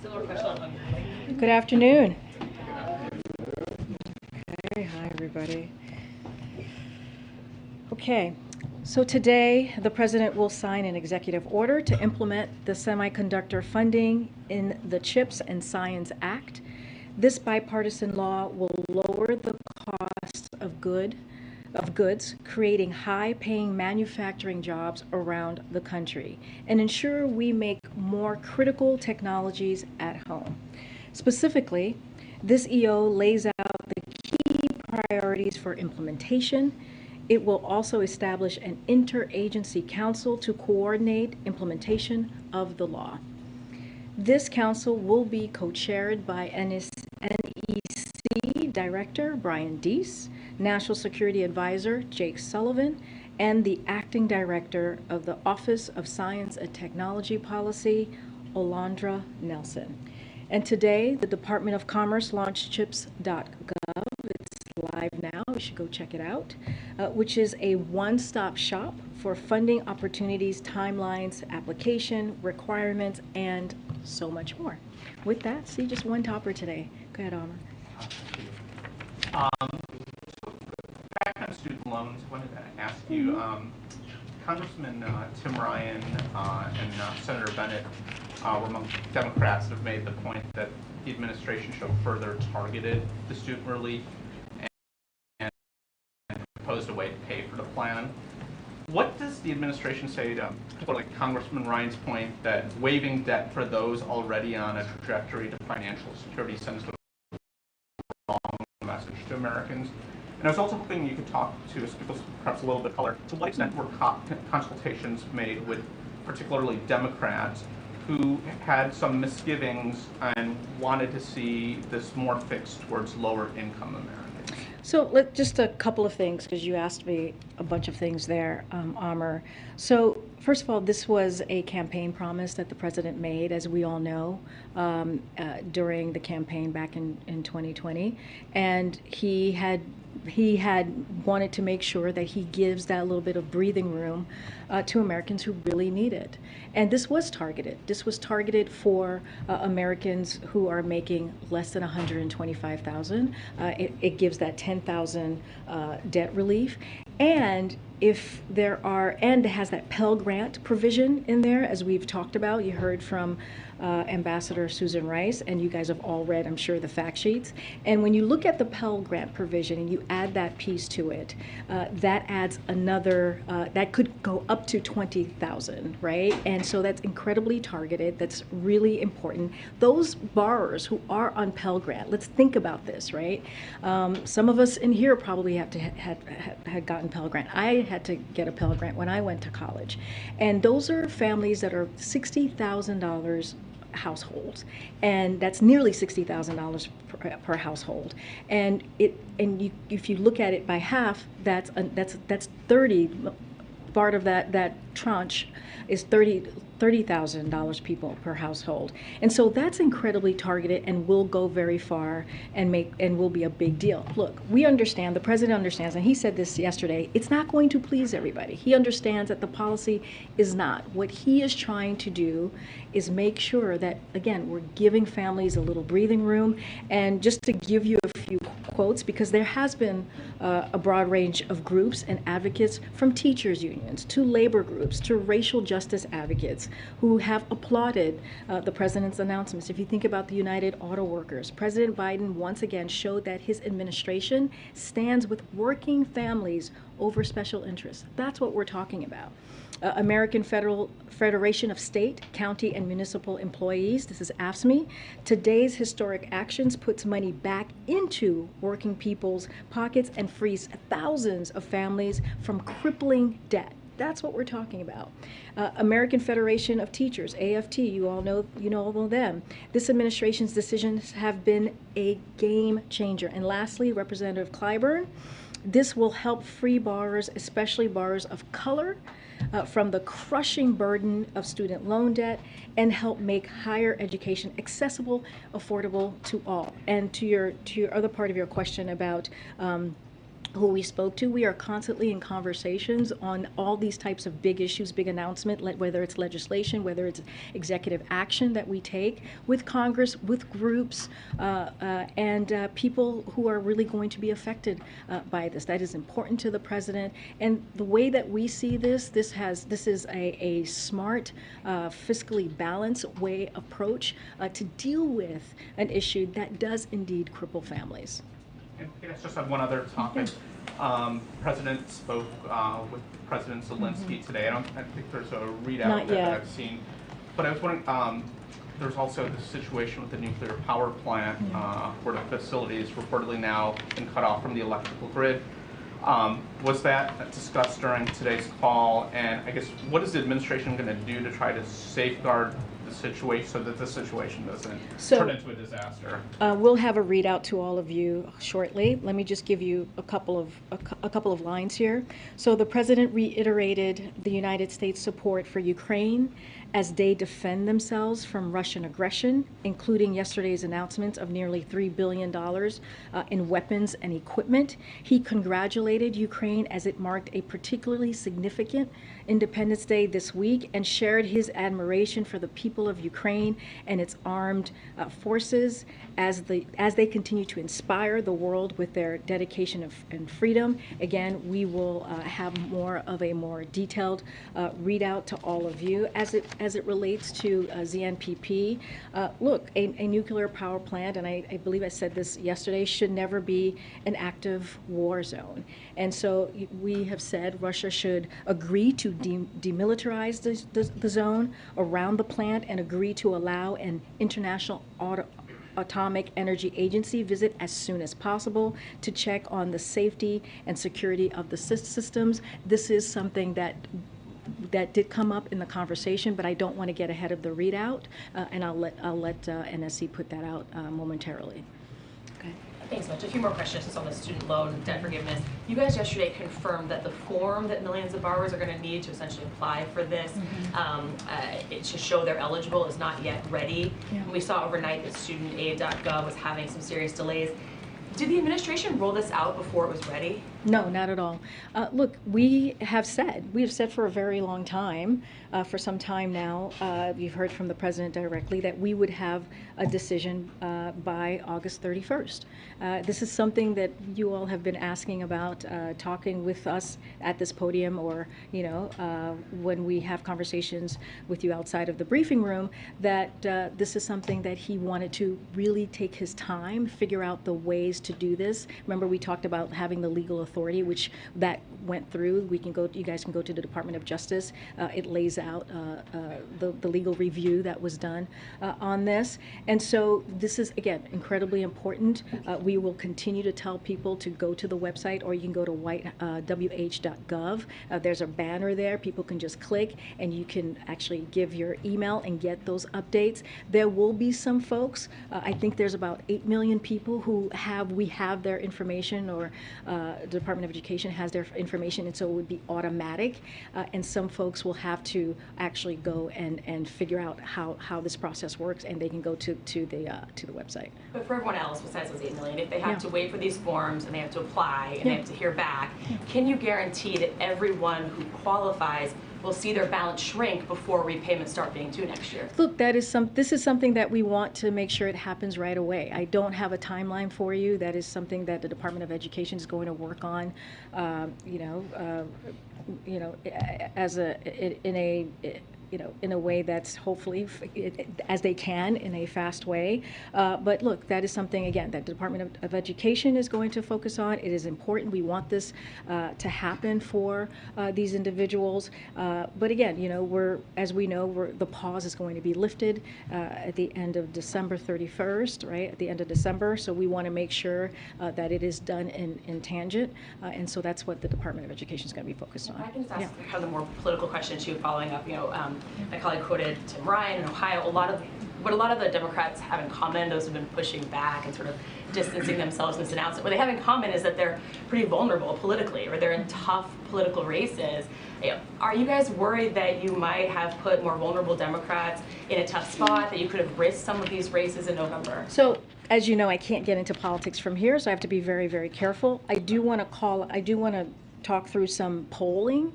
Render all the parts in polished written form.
Good afternoon. Okay, hi everybody. Okay, so today the President will sign an executive order to implement the semiconductor funding in the CHIPS and Science Act. This bipartisan law will lower the cost of goods, creating high-paying manufacturing jobs around the country, and ensure we make more critical technologies at home. Specifically, this EO lays out the key priorities for implementation. It will also establish an interagency council to coordinate implementation of the law. This council will be co-chaired by NEC Director Brian Deese, National Security Advisor Jake Sullivan, and the Acting Director of the Office of Science and Technology Policy, Olandra Nelson. And today, the Department of Commerce launched chips.gov. It's live now. You should go check it out, which is a one-stop shop for funding opportunities, timelines, application, requirements, and so much more. With that, see just one topper today. Go ahead, Amr. So back on student loans, I wanted to ask you, Congressman Tim Ryan and Senator Bennett were among Democrats that have made the point that the administration should have further targeted the student relief and proposed a way to pay for the plan. What does the administration say to like Congressman Ryan's point that waiving debt for those already on a trajectory to financial security sends the wrong message to Americans? And I was also hoping you could talk to us, give us perhaps a little bit of color, to what extent were consultations made with particularly Democrats who had some misgivings and wanted to see this more fixed towards lower income Americans? So just a couple of things, because you asked me a bunch of things there, Amr. So first of all, this was a campaign promise that the president made, as we all know, during the campaign back in 2020. And he had wanted to make sure that he gives that little bit of breathing room to Americans who really need it. And this was targeted. This was targeted for Americans who are making less than $125,000. It gives that $10,000 debt relief. And if there are, and it has that Pell Grant provision in there, as we've talked about. You heard from Ambassador Susan Rice, and you guys have all read, I'm sure, the fact sheets. And when you look at the Pell Grant provision and you add that piece to it, that adds another, that could go up to 20,000, right? And so that's incredibly targeted. That's really important. Those borrowers who are on Pell Grant, let's think about this, right? Some of us in here probably had gotten Pell Grant. I had to get a Pell Grant when I went to college. And those are families that are $60,000 households, and that's nearly $60,000 per household. And if you look at it by half, that's 30. Part of that tranche is $30,000 people per household, and so that's incredibly targeted and will go very far and will be a big deal. Look, we understand, the president understands, and he said this yesterday, it's not going to please everybody. He understands that the policy is not. What he is trying to do is make sure that, again, we're giving families a little breathing room. And just to give you a few quotes, because there has been a broad range of groups and advocates, from teachers unions to labor groups to racial justice advocates, who have applauded the president's announcements. If you think about the United Auto Workers, President Biden once again showed that his administration stands with working families over special interests. That's what we're talking about. American Federation of State, County, and Municipal Employees, this is AFSCME. Today's historic actions puts money back into working people's pockets and frees thousands of families from crippling debt. That's what we're talking about. American Federation of Teachers, AFT, you all know them. This administration's decisions have been a game changer. And lastly, Representative Clyburn, this will help free borrowers, especially borrowers of color, from the crushing burden of student loan debt, and help make higher education accessible, affordable to all. And to your other part of your question about who we spoke to. We are constantly in conversations on all these types of big issues, big announcement, whether it's legislation, whether it's executive action that we take with Congress, with groups, and people who are really going to be affected by this. That is important to the president. And the way that we see this is a smart, fiscally balanced way approach to deal with an issue that does indeed cripple families. And I guess just on one other topic, President spoke with President Zelensky today. I think there's a readout that I've seen, but I was wondering. There's also the situation with the nuclear power plant, where the facility is reportedly now been cut off from the electrical grid. Was that discussed during today's call? And I guess what is the administration going to do to try to safeguard the situation so that the situation doesn't turn into a disaster? We'll have a readout to all of you shortly. Let me just give you a couple of lines here. So the president reiterated the United States support for Ukraine as they defend themselves from Russian aggression, including yesterday's announcement of nearly $3 billion in weapons and equipment. He congratulated Ukraine as it marked a particularly significant Independence Day this week and shared his admiration for the people of Ukraine and its armed forces as they continue to inspire the world with their dedication and freedom. Again, we will have more of a more detailed readout to all of you as it relates to ZNPP. Look, a nuclear power plant, and I believe I said this yesterday, should never be an active war zone. And so we have said Russia should agree to demilitarize the zone around the plant and agree to allow an international Atomic Energy Agency visit as soon as possible to check on the safety and security of the systems. This is something that did come up in the conversation, but I don't want to get ahead of the readout, and I'll let NSC put that out momentarily. Okay. Thanks so much. A few more questions just on the student loan debt forgiveness. You guys yesterday confirmed that the form that millions of borrowers are going to need to essentially apply for this, it to show they're eligible, is not yet ready. Yeah. We saw overnight that studentaid.gov was having some serious delays. Did the administration roll this out before it was ready? No, not at all. Look, we have said for a very long time, for some time now, you've heard from the president directly, that we would have a decision by August 31st. This is something that you all have been asking about, talking with us at this podium, or when we have conversations with you outside of the briefing room, that this is something that he wanted to really take his time, figure out the ways to do this. Remember, we talked about having the legal authority, which that went through. You guys can go to the Department of Justice. It lays out the legal review that was done on this. And so this is, again, incredibly important. We will continue to tell people to go to the website, or you can go to wh.gov. There's a banner there. People can just click, and you can actually give your email and get those updates. There will be some folks, I think there's about 8 million people who we have their information, or the Department of Education has their information, and so it would be automatic. And some folks will have to actually go and figure out how this process works, and they can go to the website. But for everyone else besides those 8 million, if they have to wait for these forms and they have to apply and they have to hear back, can you guarantee that everyone who qualifies will see their balance shrink before repayments start being due next year? Look, this is something that we want to make sure it happens right away. I don't have a timeline for you. That is something that the Department of Education is going to work on, in a way that's hopefully, as they can, in a fast way. But look, that is something, again, that the Department of Education is going to focus on. It is important. We want this to happen for these individuals. But again, as we know, the pause is going to be lifted at the end of December 31st, right, at the end of December. So we want to make sure that it is done in tangent. And so that's what the Department of Education is going to be focused on. I can just ask kind of the more political question too, following up, my colleague quoted Tim Ryan in Ohio. What a lot of the Democrats have in common, those who have been pushing back and sort of distancing themselves from this announcement, what they have in common is that they're pretty vulnerable politically, or they're in tough political races. Are you guys worried that you might have put more vulnerable Democrats in a tough spot, that you could have risked some of these races in November? So as you know, I can't get into politics from here, so I have to be very, very careful. I do want to talk through some polling.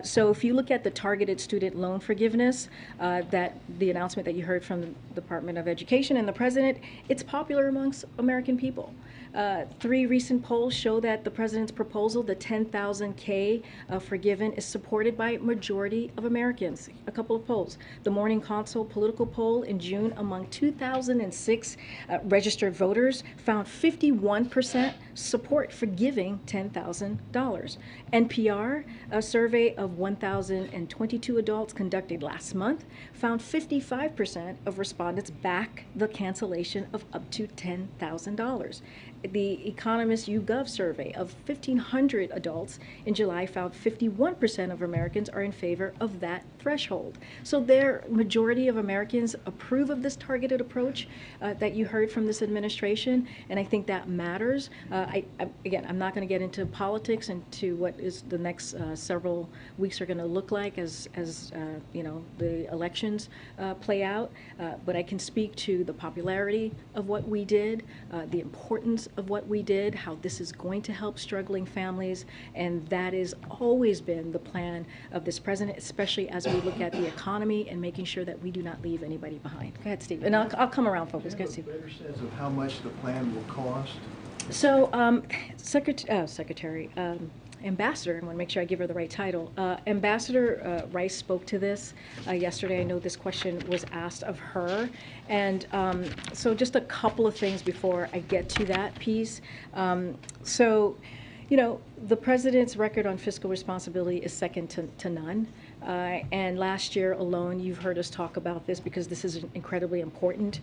So if you look at the targeted student loan forgiveness, that the announcement that you heard from the Department of Education and the President, it's popular amongst American people. 3 recent polls show that the President's proposal, the 10,000 K forgiven, is supported by majority of Americans. A couple of polls. The Morning Consult political poll in June among 2,006 registered voters found 51% support for giving $10,000. NPR, a survey of 1,022 adults conducted last month, found 55% of respondents back the cancellation of up to $10,000. The Economist YouGov survey of 1,500 adults in July found 51% of Americans are in favor of that threshold. So their majority of Americans approve of this targeted approach that you heard from this administration, and I think that matters. Again, I'm not going to get into politics and to what is the next several weeks are going to look like as you know, the elections play out, but I can speak to the popularity of what we did, the importance of what we did, how this is going to help struggling families, and that has always been the plan of this president, especially as we look at the economy and making sure that we do not leave anybody behind. Go ahead, Steve, and I'll come around, folks. Go ahead, Steve. Do you have a better sense of how much the plan will cost? So, Ambassador, I want to make sure I give her the right title. Ambassador Rice spoke to this yesterday. I know this question was asked of her. And so just a couple of things before I get to that piece. So, you know, the president's record on fiscal responsibility is second to none. And last year alone, you've heard us talk about this because this is incredibly important.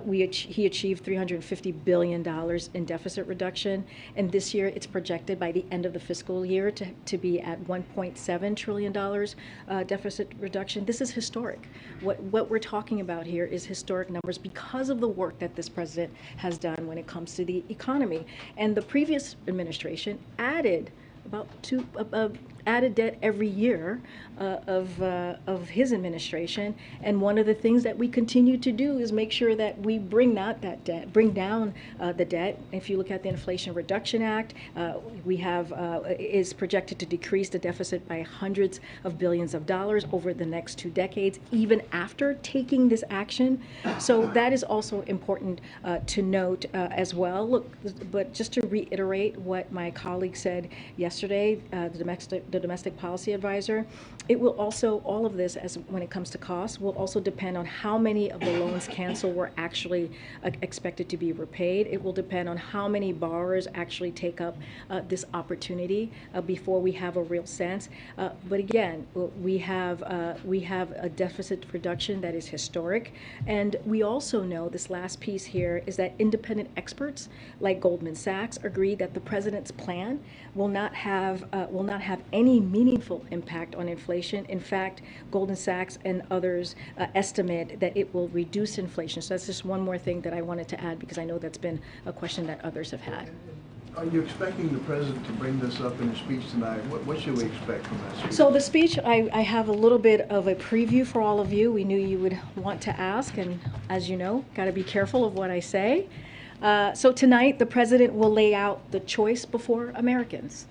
He achieved $350 billion in deficit reduction, and this year it's projected by the end of the fiscal year to be at $1.7 trillion deficit reduction. This is historic. What we're talking about here is historic numbers because of the work that this president has done when it comes to the economy. And the previous administration added added debt every year of his administration, and one of the things that we continue to do is make sure that we bring down the debt. If you look at the Inflation Reduction Act, we have is projected to decrease the deficit by hundreds of billions of dollars over the next 2 decades, even after taking this action. So that is also important to note as well. Look, but just to reiterate what my colleague said yesterday, the domestic policy advisor, it will also, all of this, as when it comes to costs, will also depend on how many of the loans canceled were actually expected to be repaid. It will depend on how many borrowers actually take up this opportunity before we have a real sense. But again, we have a deficit reduction that is historic, and we also know this last piece here is that independent experts like Goldman Sachs agree that the president's plan will not have any meaningful impact on inflation. In fact, Goldman Sachs and others estimate that it will reduce inflation. So that's just one more thing that I wanted to add because I know that's been a question that others have had. Are you expecting the president to bring this up in his speech tonight? What should we expect from that speech? So the speech, I have a little bit of a preview for all of you. We knew you would want to ask, and as you know, got to be careful of what I say. So tonight, the president will lay out the choice before Americans.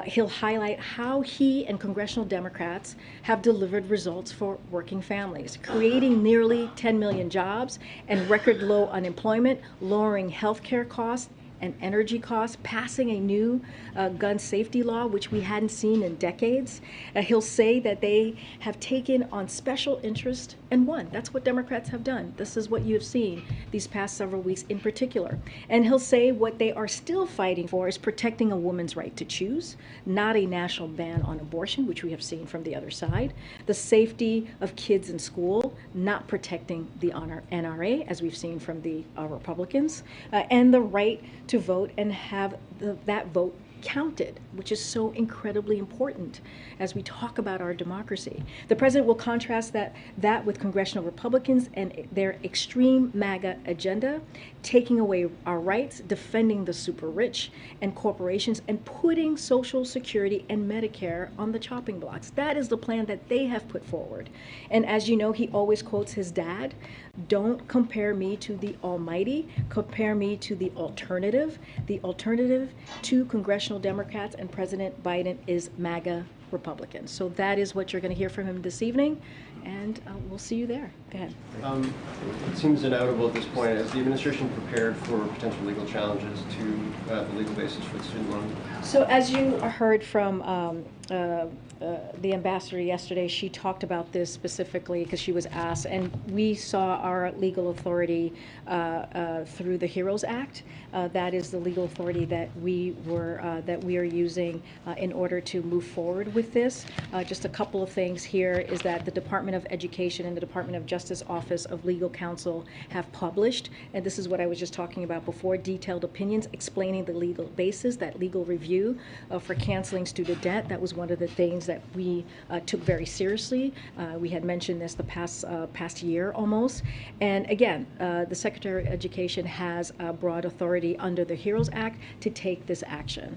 He'll highlight how he and congressional Democrats have delivered results for working families, creating nearly 10 million jobs and record low unemployment, lowering health care costs and energy costs, passing a new gun safety law, which we hadn't seen in decades. He'll say that they have taken on special interest and won. That's what Democrats have done. This is what you have seen these past several weeks in particular. And he'll say what they are still fighting for is protecting a woman's right to choose, not a national ban on abortion, which we have seen from the other side, the safety of kids in school, not protecting the NRA, as we've seen from the Republicans, and the right to vote and have that vote counted, which is so incredibly important as we talk about our democracy. The president will contrast that with congressional Republicans and their extreme MAGA agenda, taking away our rights, defending the super rich and corporations, and putting Social Security and Medicare on the chopping blocks. That is the plan that they have put forward. And as you know, he always quotes his dad, "Don't compare me to the almighty, compare me to the alternative." The alternative to congressional Democrats and President Biden is MAGA Republicans. So that is what you're going to hear from him this evening, and we'll see you there. Go ahead. It seems inevitable at this point. Is the administration prepared for potential legal challenges to the legal basis for the student loan? So as you heard from the ambassador yesterday, she talked about this specifically because she was asked, and we saw our legal authority through the HEROES Act. That is the legal authority that we are using in order to move forward with this. Just a couple of things here is that the Department of Education and the Department of Justice Office of Legal Counsel have published, and this is what I was just talking about before, detailed opinions explaining the legal basis, that legal review for canceling student debt. That was one of the things that we took very seriously. We had mentioned this the past year almost. And again, the Secretary of Education has broad authority under the HEROES Act to take this action.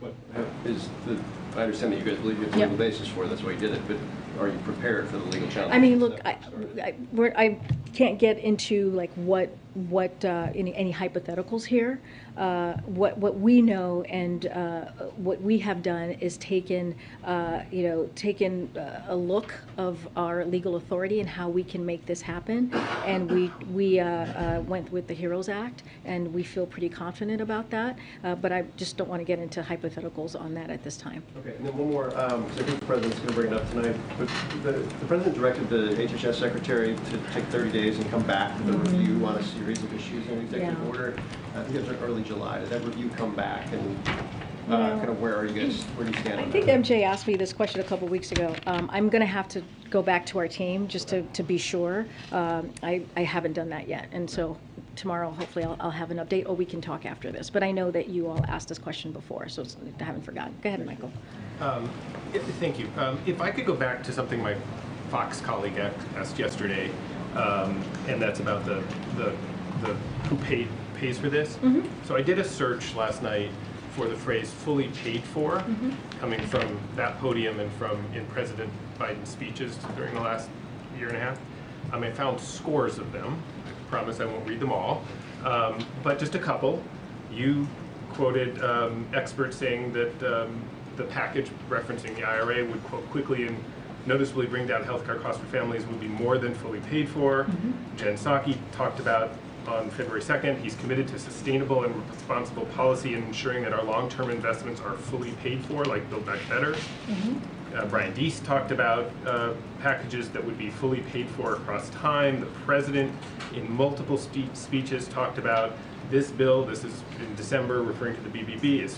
I understand that you guys believe you have a legal basis for it, that's why you did it, but are you prepared for the legal challenges? I mean, look, I can't get into like what any hypotheticals here. What we know and what we have done is taken a look of our legal authority and how we can make this happen, and we went with the HEROES Act, and we feel pretty confident about that. But I just don't want to get into hypotheticals on that at this time. Okay, and then one more, because I think the president's going to bring it up tonight, but the president directed the HHS secretary to take 30 days and come back with a review on a series of issues in an executive order. I think it was early July. Did that review come back, and kind of where do you stand on that? I think MJ asked me this question a couple weeks ago. I'm going to have to go back to our team just to be sure. I haven't done that yet, and so tomorrow hopefully I'll have an update, or we can talk after this. But I know that you all asked this question before, so I haven't forgotten. Go ahead, Michael. Thank you. If I could go back to something my Fox colleague asked yesterday, and that's about the who pays for this. Mm-hmm. So I did a search last night for the phrase "fully paid for," coming from that podium and from in President Biden's speeches during the last year and a half. I found scores of them. I promise I won't read them all, but just a couple. You quoted experts saying that the package referencing the IRA would, quote, quickly and noticeably bring down healthcare costs for families would be more than fully paid for. Jen Psaki talked about on February 2nd, he's committed to sustainable and responsible policy and ensuring that our long-term investments are fully paid for, like Build Back Better. Brian Deese talked about packages that would be fully paid for across time. The president, in multiple speeches, talked about this bill. This is in December, referring to the BBB, is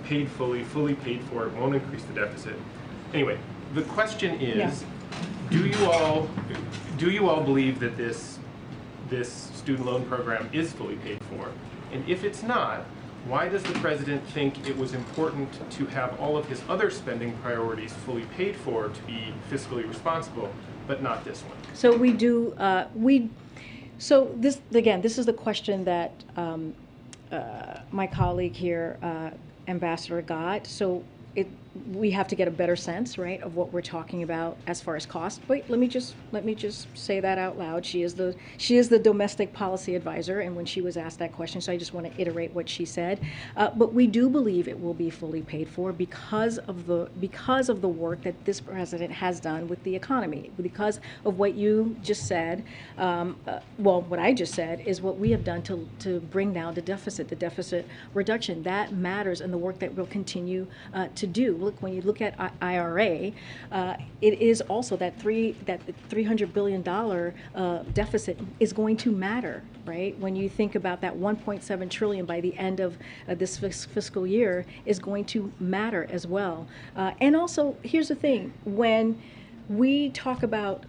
paid fully paid for. It won't increase the deficit. Anyway, the question is, do you all believe that this student loan program is fully paid for? And if it's not, why does the president think it was important to have all of his other spending priorities fully paid for to be fiscally responsible, but not this one? So we do, so this, again, this is the question that my colleague here, Ambassador, got. So we have to get a better sense, right, of what we're talking about as far as cost. Wait, let me just say that out loud. She is the domestic policy advisor, and when she was asked that question, so I just want to iterate what she said. But we do believe it will be fully paid for because of the work that this president has done with the economy, because of what you just said. Well, what I just said is what we have done to bring down the deficit reduction. That matters, and the work that we'll continue to do. Look, when you look at IRA, it is also that $300 billion deficit is going to matter, right? When you think about that 1.7 trillion by the end of this fiscal year is going to matter as well. And also, here's the thing: when we talk about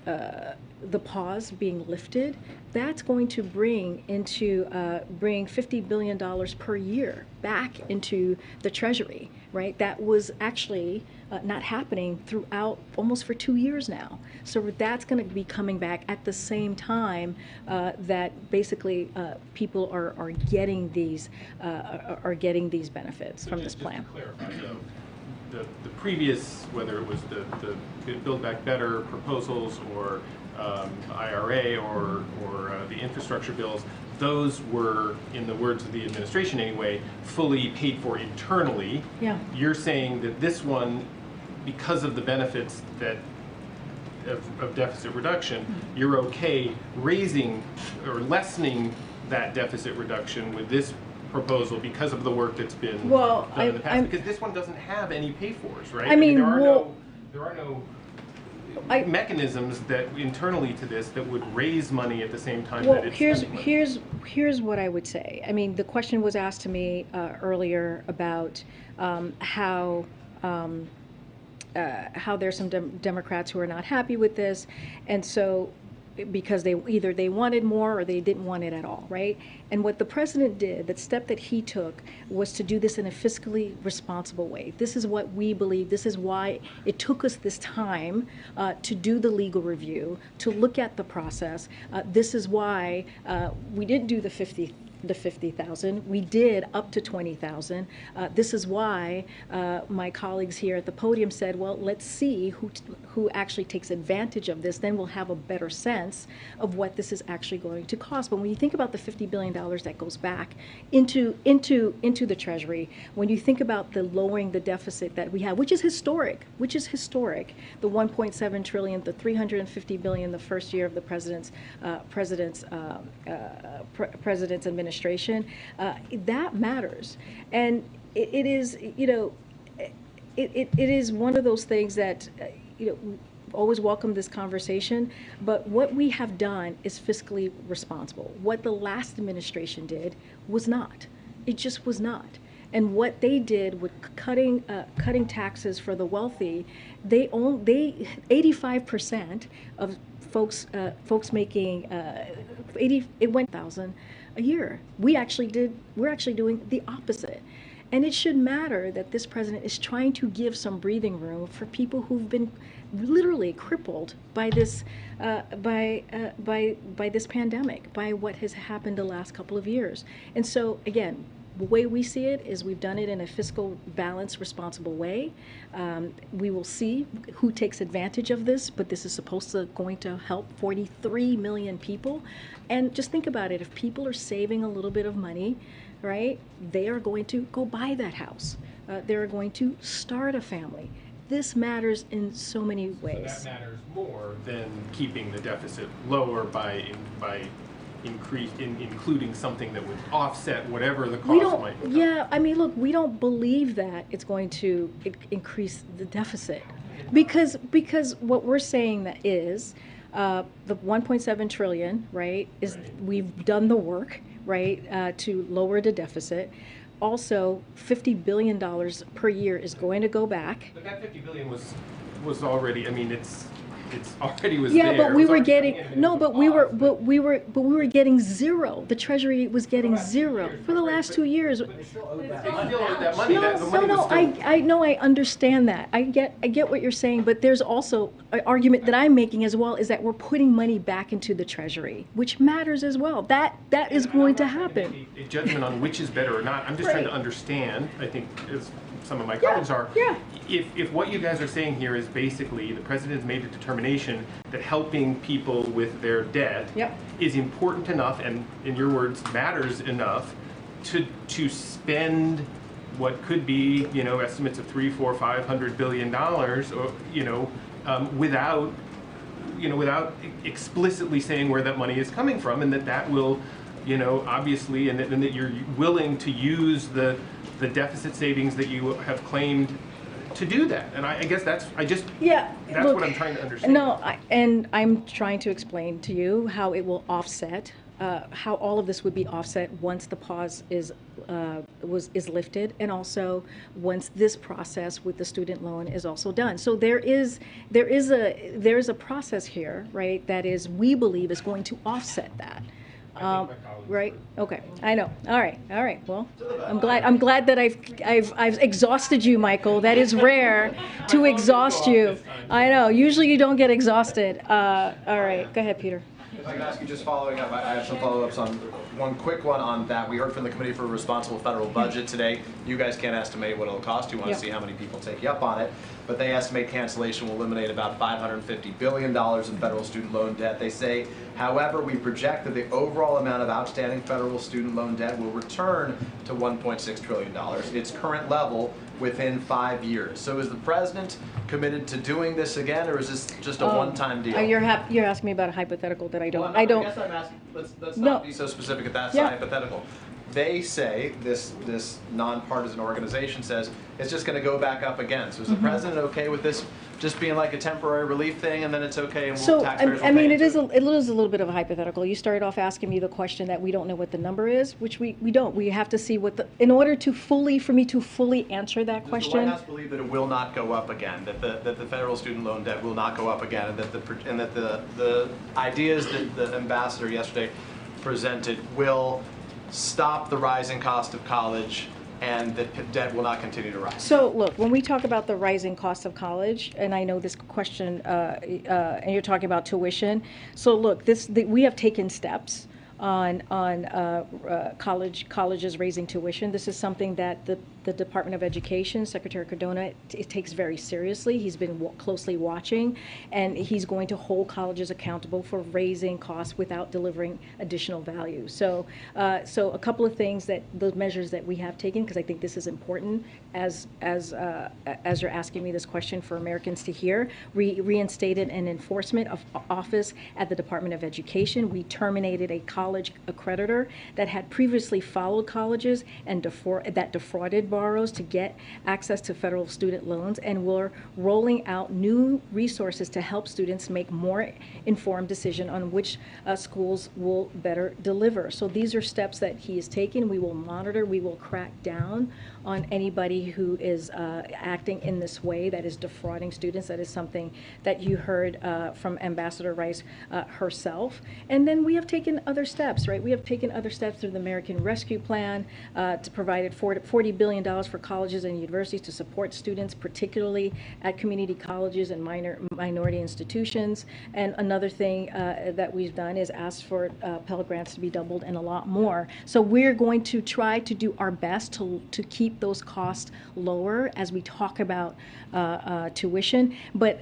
the pause being lifted, that's going to bring $50 billion per year back into the Treasury, right? That was actually not happening throughout almost for 2 years now. So that's going to be coming back at the same time that basically people are getting these benefits from this plan. Just to clarify, the previous, whether it was the Build Back Better proposals or IRA or the infrastructure bills, those were, in the words of the administration anyway, fully paid for internally. Yeah. You're saying that this one, because of the benefits that of deficit reduction, you're okay raising or lessening that deficit reduction with this proposal because of the work that's been done in the past. Because this one doesn't have any pay-fors, right? I mean, there are no mechanisms that internally to this that would raise money at the same time that it's spending money. Here's what I would say. I mean, the question was asked to me earlier about how there's some Democrats who are not happy with this, and so because they wanted more or they didn't want it at all, right? And what the president did, the step that he took, was to do this in a fiscally responsible way. This is what we believe. This is why it took us this time to do the legal review, to look at the process. This is why we didn't do the 50,000. We did up to 20,000. This is why my colleagues here at the podium said, well, let's see who actually takes advantage of this. Then we'll have a better sense of what this is actually going to cost. But when you think about the $50 billion that goes back into the Treasury, when you think about the lowering the deficit that we have, which is historic, the 1.7 trillion, the 350 billion the first year of the president's administration, that matters. And it is, it is one of those things that, always welcome this conversation, but what we have done is fiscally responsible. What the last administration did was not. It just was not. And what they did with cutting taxes for the wealthy, 85% of folks making it went $1,000 a year. We're actually doing the opposite. And it should matter that this president is trying to give some breathing room for people who've been literally crippled by this by this pandemic, by what has happened the last couple of years. And so again, the way we see it is we've done it in a fiscal balanced, responsible way. We will see who takes advantage of this, but this is going to help 43 million people. And just think about it, if people are saving a little bit of money, right, they are going to go buy that house. They're going to start a family. This matters in so many ways. So that matters more than keeping the deficit lower by including something that would offset whatever the cost might become. Yeah, I mean, look, we don't believe that it's going to increase the deficit, because what we're saying that is the 1.7 trillion, right? We've done the work, right, to lower the deficit. Also, $50 billion per year is going to go back. But that $50 billion was already. I mean, it's already was yeah, there. But we were getting we were getting zero. The Treasury was getting zero for the last 2 years. But they still owe that They money. still owed that money. The money was still. I know, I understand that. I get what you're saying, but there's also an argument that I'm making as well, is that we're putting money back into the Treasury, which matters as well. That is going to happen. A judgment on which is better or not. I'm just trying to understand. I think as some of my Yeah, colleagues are. yeah. If what you guys are saying here is basically the president has made a determination that helping people with their debt is important enough, and in your words, matters enough to spend what could be, estimates of $300, $400, $500 billion, or without explicitly saying where that money is coming from, and that will, obviously, and that you're willing to use the deficit savings that you have claimed to do that. And I guess that's what I'm trying to understand. No, and I'm trying to explain to you how it will offset how all of this would be offset once the pause is lifted, and also once this process with the student loan is also done. So there is a process here, right, that is, we believe, is going to offset that. Right? Okay. I know. All right. Well, I'm glad that I've exhausted you, Michael. That is rare to exhaust you. I know. Usually you don't get exhausted. All right. Go ahead, Peter. If I could ask you, just following up, I have some follow-ups on one quick one on that. We heard from the Committee for a Responsible Federal Budget today. You guys can't estimate what it'll cost. You want to see how many people take you up on it. But they estimate cancellation will eliminate about $550 billion in federal student loan debt. They say, however, we project that the overall amount of outstanding federal student loan debt will return to $1.6 trillion, its current level, within 5 years. So is the president committed to doing this again, or is this just a one-time deal? You're asking me about a hypothetical that I don't. Well, I guess I'm asking. Let's not be so specific if that's hypothetical. They say, this nonpartisan organization says, it's just going to go back up again. So is the president okay with this just being like a temporary relief thing, and then it's okay, and taxpayers will I mean, pay it is a little bit of a hypothetical. You started off asking me the question that we don't know what the number is, which we don't. We have to see what in order to for me to fully answer that question. Does the White House believe that it will not go up again, that the federal student loan debt will not go up again, and that the ideas that the ambassador yesterday presented will stop the rising cost of college, and that debt will not continue to rise? So look, when we talk about the rising cost of college, and I know this question, and you're talking about tuition. So look, we have taken steps on colleges raising tuition. This is something that the Department of Education, Secretary Cardona, it takes very seriously. He's been closely watching, and he's going to hold colleges accountable for raising costs without delivering additional value. So, a couple of things those measures that we have taken, because I think this is important as you're asking me this question for Americans to hear. Reinstated an enforcement office at the Department of Education. We terminated a college accreditor that had previously followed colleges and that defrauded borrowers to get access to federal student loans, and we're rolling out new resources to help students make more informed decision on which schools will better deliver. So these are steps that he has taken. We will monitor, we will crack down on anybody who is acting in this way, that is defrauding students. That is something that you heard from Ambassador Rice herself. And then we have taken other steps, right? We have taken other steps through the American Rescue Plan to provide $40 billion for colleges and universities to support students, particularly at community colleges and minority institutions. And another thing that we've done is ask for Pell Grants to be doubled and a lot more. So we're going to try to do our best to keep those costs lower as we talk about tuition. But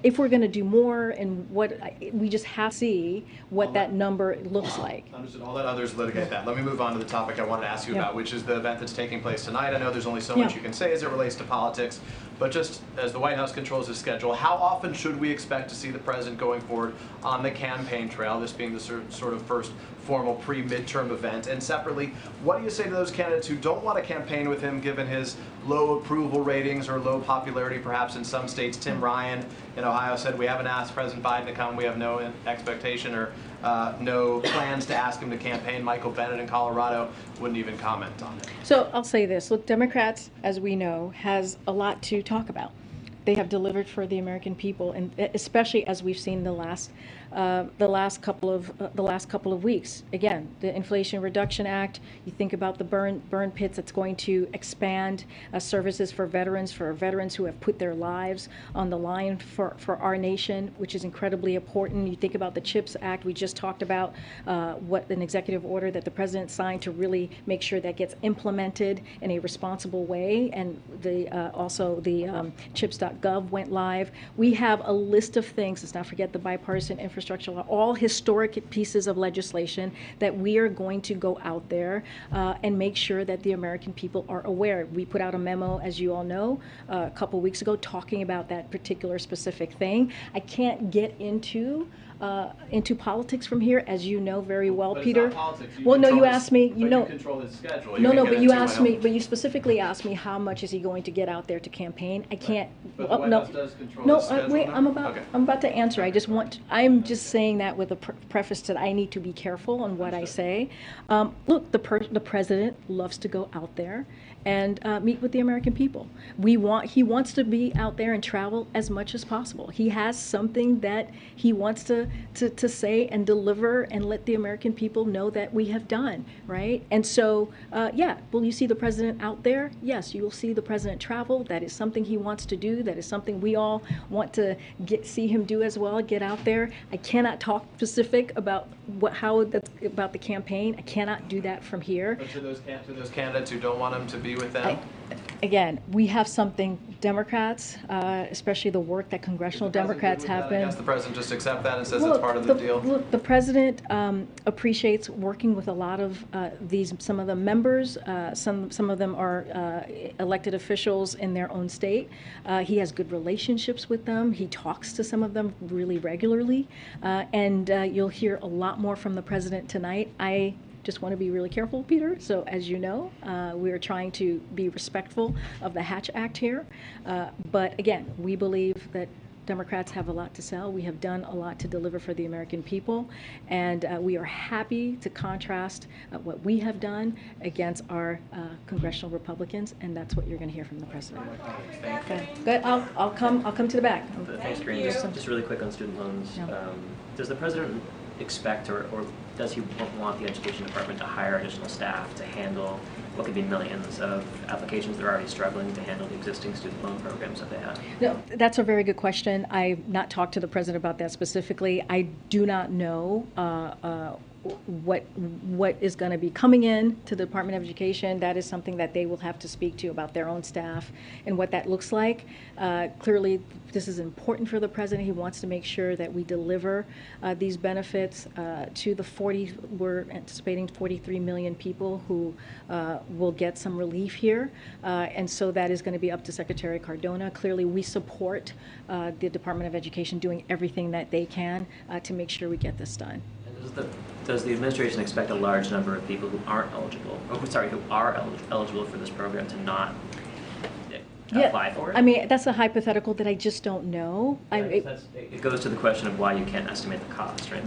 if we're going to do more, and we just have to see what that number looks like. Understood. I'll let others litigate that. Let me move on to the topic I wanted to ask you about, which is the event that's taking place tonight. I know there's only so much you can say as it relates to politics, but just as the White House controls its schedule, how often should we expect to see the president going forward on the campaign trail, this being the sort of first formal pre-midterm event? And separately, what do you say to those candidates who don't want to campaign with him given his low approval ratings or low popularity perhaps in some states? Tim Ryan in Ohio said, we haven't asked President Biden to come, we have no expectation or no plans to ask him to campaign. Michael Bennett in Colorado wouldn't even comment on it. So I'll say this, look, Democrats, as we know, has a lot to talk about. They have delivered for the American people, and especially as we've seen the last couple of weeks. Again, the Inflation Reduction Act. You think about the burn pits that's going to expand services for veterans who have put their lives on the line for our nation, which is incredibly important. You think about the CHIPS Act. We just talked about what an executive order that the president signed to really make sure that gets implemented in a responsible way, and also the CHIPS.gov went live. We have a list of things. Let's not forget the bipartisan infrastructure law, all historic pieces of legislation that we are going to go out there and make sure that the American people are aware. We put out a memo, as you all know, a couple weeks ago talking about that particular specific thing. I can't get into into politics from here, as you know very well, But Peter. it's not politics. Well, no, you control his- asked me, but you know. control his schedule. No, can no, get but you into, asked me, but you specifically asked me how much is he going to get out there to campaign. I can't. But the well, White no, House does control no, his schedule wait, now? I'm Okay. about to answer. I'm just saying that with a preface that I need to be careful on what I say. Look, the president loves to go out there and meet with the American people. He wants to be out there and travel as much as possible. He has something that he wants to say and deliver and let the American people know that we have done, right? And so, yeah, will you see the president out there? Yes, you will see the president travel. That is something he wants to do. That is something we all want to see him do as well, get out there. I cannot talk specific about about the campaign. I cannot do that from here. But to those candidates who don't want him to be with them? Again, we have something, Democrats, especially the work that congressional Democrats have been. Does the president just accept that and says Well, it's part of the deal? Look, the president appreciates working with a lot of some of the members. Some of them are elected officials in their own state. He has good relationships with them. He talks to some of them really regularly. And you'll hear a lot more from the president tonight. I just want to be really careful, Peter. So as you know, we are trying to be respectful of the Hatch Act here. But again, we believe that Democrats have a lot to sell. We have done a lot to deliver for the American people. And we are happy to contrast what we have done against our congressional Republicans. And that's what you're going to hear from the president. Okay. Good. I'll come to the back. Thanks, Karine. Just really quick on student loans. Yeah. Does the president expect or does he want the education department to hire additional staff to handle what could be millions of applications that are already struggling to handle the existing student loan programs that they have? No, that's a very good question. I've not talked to the president about that specifically. I do not know what is going to be coming in to the Department of Education. That is something that they will have to speak to about their own staff and what that looks like. Clearly, this is important for the president. He wants to make sure that we deliver these benefits to the we're anticipating 43 million people who will get some relief here. And so that is going to be up to Secretary Cardona. Clearly, we support the Department of Education doing everything that they can to make sure we get this done. Does the administration expect a large number of people who aren't eligible, who are eligible for this program to not apply for it? I mean, that's a hypothetical that I just don't know. It goes to the question of why you can't estimate the cost, right?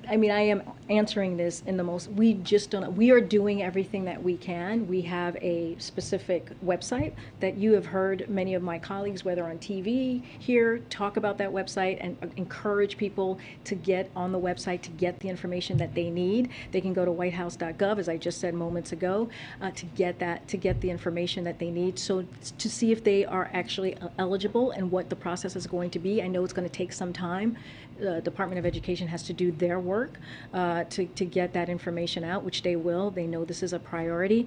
I am answering this in the most, we just don't know. We are doing everything that we can. We have a specific website that you have heard many of my colleagues, whether on TV here, talk about that website and encourage people to get on the website to get the information that they need. They can go to whitehouse.gov, as I just said moments ago, to get the information that they need. So to see if they are actually eligible and what the process is going to be. I know it's going to take some time. The Department of Education has to do their work to get that information out, which they will. They know this is a priority.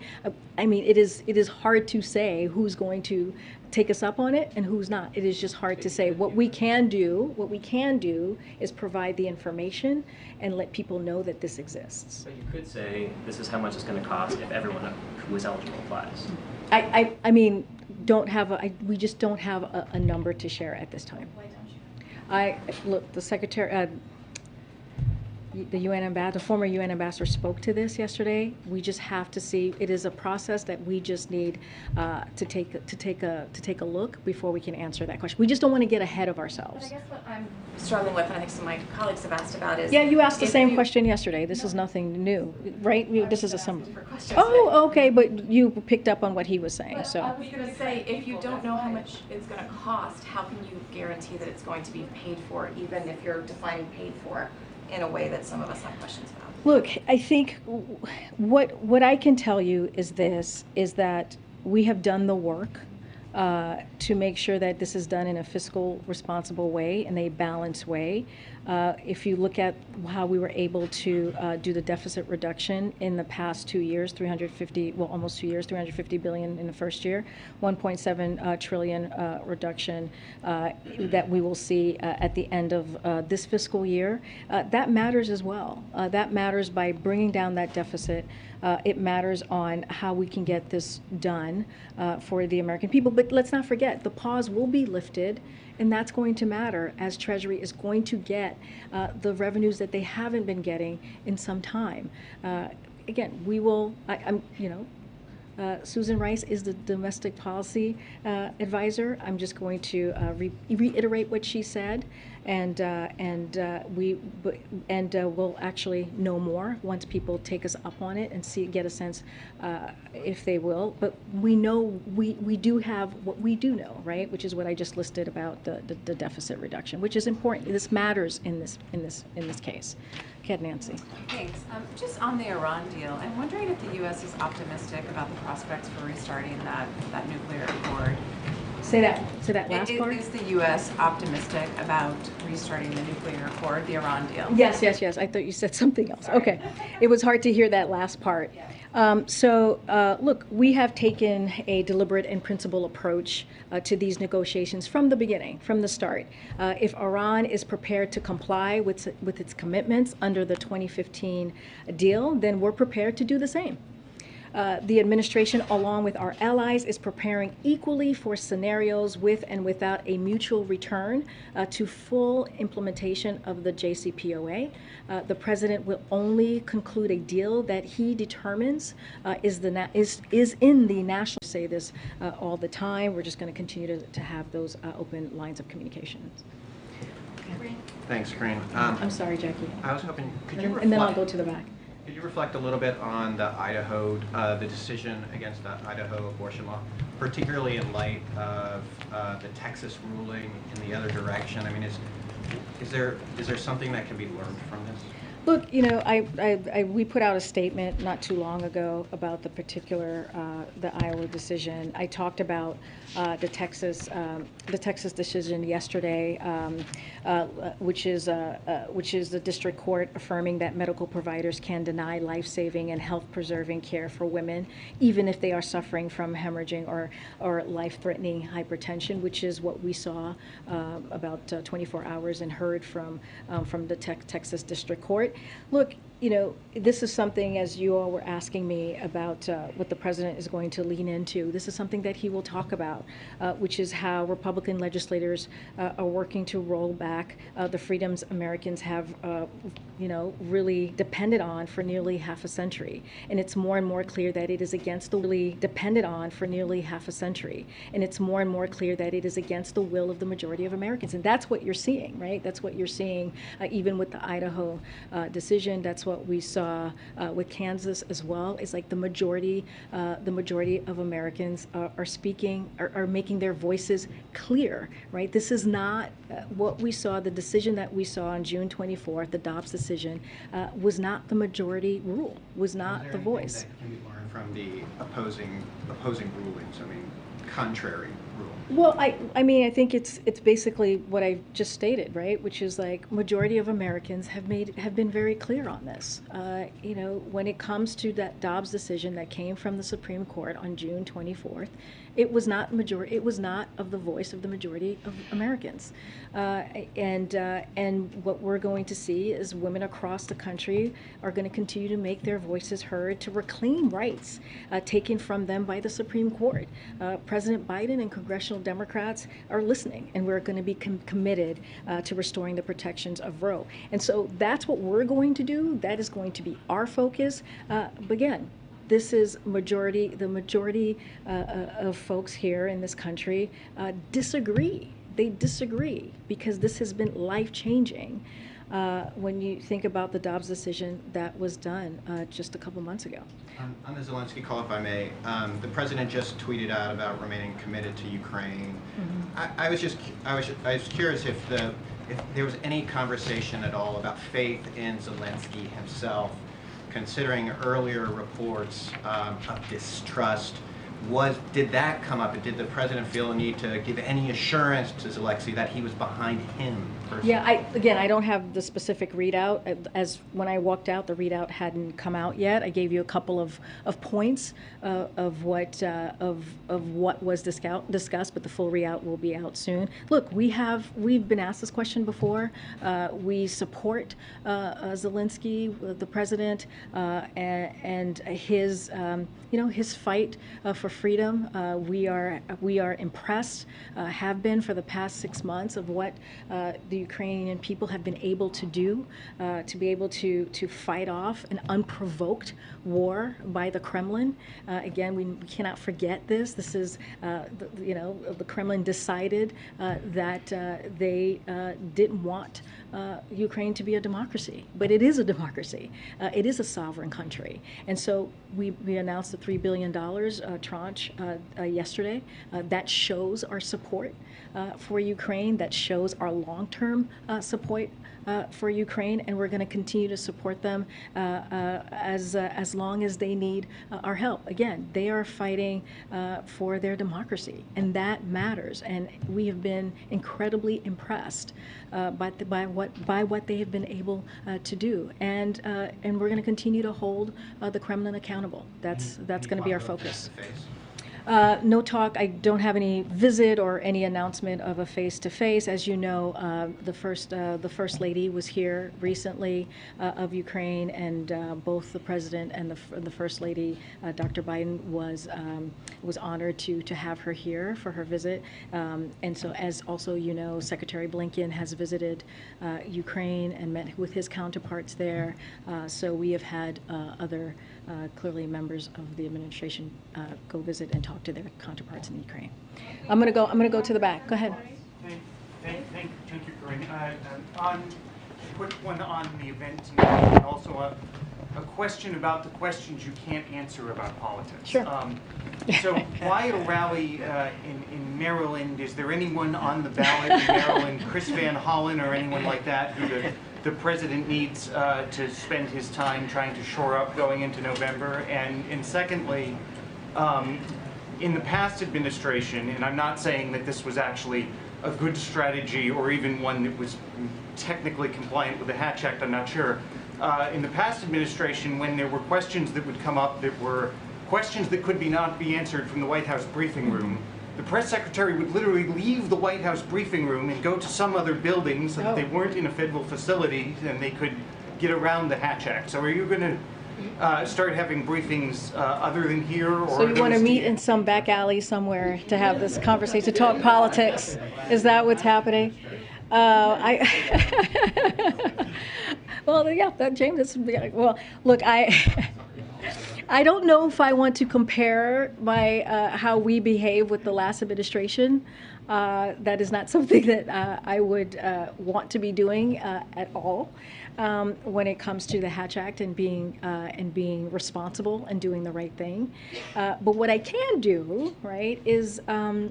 I mean, it is hard to say who's going to take us up on it and who's not. It is just hard to say. What we can do is provide the information and let people know that this exists. So you could say this is how much it's going to cost if everyone who is eligible applies. I mean, we just don't have a number to share at this time. Look, the secretary, the former UN ambassador spoke to this yesterday. We just have to see. It is a process that we just need to take a look before we can answer that question. We just don't want to get ahead of ourselves. But I guess what I'm struggling with, and I think some of my colleagues have asked about, is yeah, you asked the same question yesterday. This is nothing new, right? This is a similar. questions. Oh, okay, but you picked up on what he was saying. But So I was going to say, if you don't know how much it's going to cost, how can you guarantee that it's going to be paid for, even if you're defining paid for in a way that some of us have questions about? look, I think what I can tell you is that we have done the work to make sure that this is done in a fiscal responsible way, in a balanced way. If you look at how we were able to do the deficit reduction in the past 2 years, almost 2 years, 350 billion in the first year, 1.7 trillion reduction that we will see at the end of this fiscal year, that matters as well. That matters by bringing down that deficit. It matters on how we can get this done for the American people. But let's not forget, the pause will be lifted, and that's going to matter as Treasury is going to get the revenues that they haven't been getting in some time. Again, we will, Susan Rice is the domestic policy advisor. I'm just going to reiterate what she said, and we'll actually know more once people take us up on it and get a sense if they will. But we know we do have what we do know, right? Which is what I just listed about the deficit reduction, which is important. This matters in this case. Go ahead, Nancy. Thanks. Just on the Iran deal, I'm wondering if the U.S. is optimistic about the prospects for restarting that nuclear accord. Say that last part. Is the U.S. optimistic about restarting the nuclear accord, the Iran deal? Yes. I thought you said something else. Sorry. Okay. It was hard to hear that last part. Look, we have taken a deliberate and principled approach to these negotiations from the beginning, from the start. If Iran is prepared to comply with its commitments under the 2015 deal, then we're prepared to do the same. The administration, along with our allies, is preparing equally for scenarios with and without a mutual return to full implementation of the JCPOA. The president will only conclude a deal that he determines is in the national. Say this all the time. We're just going to continue to have those open lines of communication. Okay. Thanks, Karine. I'm sorry, Jackie. I was hoping, could you and then I'll go to the back. Could you reflect a little bit on the the decision against the Idaho abortion law, particularly in light of the Texas ruling in the other direction? I mean, is there something that can be learned from this? Look, we put out a statement not too long ago about the particular the Iowa decision. I talked about the Texas decision yesterday, which is the district court affirming that medical providers can deny life-saving and health-preserving care for women, even if they are suffering from hemorrhaging or life-threatening hypertension, which is what we saw about 24 hours and heard from the Texas district court. Look, this is something, as you all were asking me about what the president is going to lean into, this is something that he will talk about, which is how Republican legislators are working to roll back the freedoms Americans have, really depended on for nearly half a century. And it's more and more clear that it is against the will of the majority of Americans. And that's what you're seeing, right? That's what you're seeing even with the Idaho decision. That's what we saw with Kansas as well. Is like the majority of Americans are making their voices clear, right? This is not what we saw. The decision that we saw on June 24th, the Dobbs decision, was not the majority rule, was not the voice. That can be learned from the opposing rulings? I mean, contrary rulings. Well, I mean, I think it's basically what I just stated, right? Which is like majority of Americans have been very clear on this. When it comes to that Dobbs decision that came from the Supreme Court on June 24th, it was not of the voice of the majority of Americans, and what we're going to see is women across the country are going to continue to make their voices heard to reclaim rights taken from them by the Supreme Court. President Biden and congressional Democrats are listening, and we're going to be committed to restoring the protections of Roe. And so that's what we're going to do. That is going to be our focus. But again, this is the majority of folks here in this country disagree. They disagree because this has been life-changing. When you think about the Dobbs decision that was done just a couple months ago. On the Zelensky call, if I may, the president just tweeted out about remaining committed to Ukraine. Mm-hmm. I was curious if there was any conversation at all about faith in Zelensky himself, considering earlier reports of distrust Did that come up? Did the president feel a need to give any assurance to Zelensky that he was behind him personally? Yeah, again, I don't have the specific readout. As when I walked out, the readout hadn't come out yet. I gave you a couple of points of what was discussed, but the full readout will be out soon. Look, we've been asked this question before. We support Zelensky, the president, and his his fight for freedom. We are impressed, have been for the past 6 months, of what the Ukrainian people have been able to do, to be able to fight off an unprovoked war by the Kremlin. Again, we cannot forget this. This is, the Kremlin decided that they didn't want Ukraine to be a democracy, but it is a democracy. It is a sovereign country. And so we announced the $3 billion tranche yesterday. That shows our support for Ukraine. That shows our long-term support for Ukraine, and we're going to continue to support them as long as they need our help. Again, they are fighting for their democracy, and that matters. And we have been incredibly impressed by what they have been able to do, and we're going to continue to hold the Kremlin accountable. That's going to be our focus. No talk. I don't have any visit or any announcement of a face-to-face. As you know, the first lady was here recently of Ukraine, and both the president and the first lady, Dr. Biden, was honored to have her here for her visit. And so, as also you know, Secretary Blinken has visited Ukraine and met with his counterparts there. So we have had other clearly members of the administration go visit and talk to their counterparts in Ukraine. I'm going to go to the back. Go ahead. Thank you, Karine. On a quick one on the event tonight, and also a question about the questions you can't answer about politics. Sure. So why a rally in Maryland? Is there anyone on the ballot in Maryland, Chris Van Hollen or anyone like that, who the president needs to spend his time trying to shore up going into November? And secondly, in the past administration, and I'm not saying that this was actually a good strategy or even one that was technically compliant with the Hatch Act, I'm not sure. In the past administration, when there were questions that would come up that were questions that could not be answered from the White House briefing room, the press secretary would literally leave the White House briefing room and go to some other building so that they weren't in a federal facility and they could get around the Hatch Act. So are you going to start having briefings other than here? Or so you want to meet in some back alley somewhere to have this conversation, to talk politics? Is that what's happening? Well, yeah, James. Well, look, I don't know if I want to compare how we behave with the last administration. That is not something that I would want to be doing at all when it comes to the Hatch Act and being responsible and doing the right thing. But what I can do, right, is I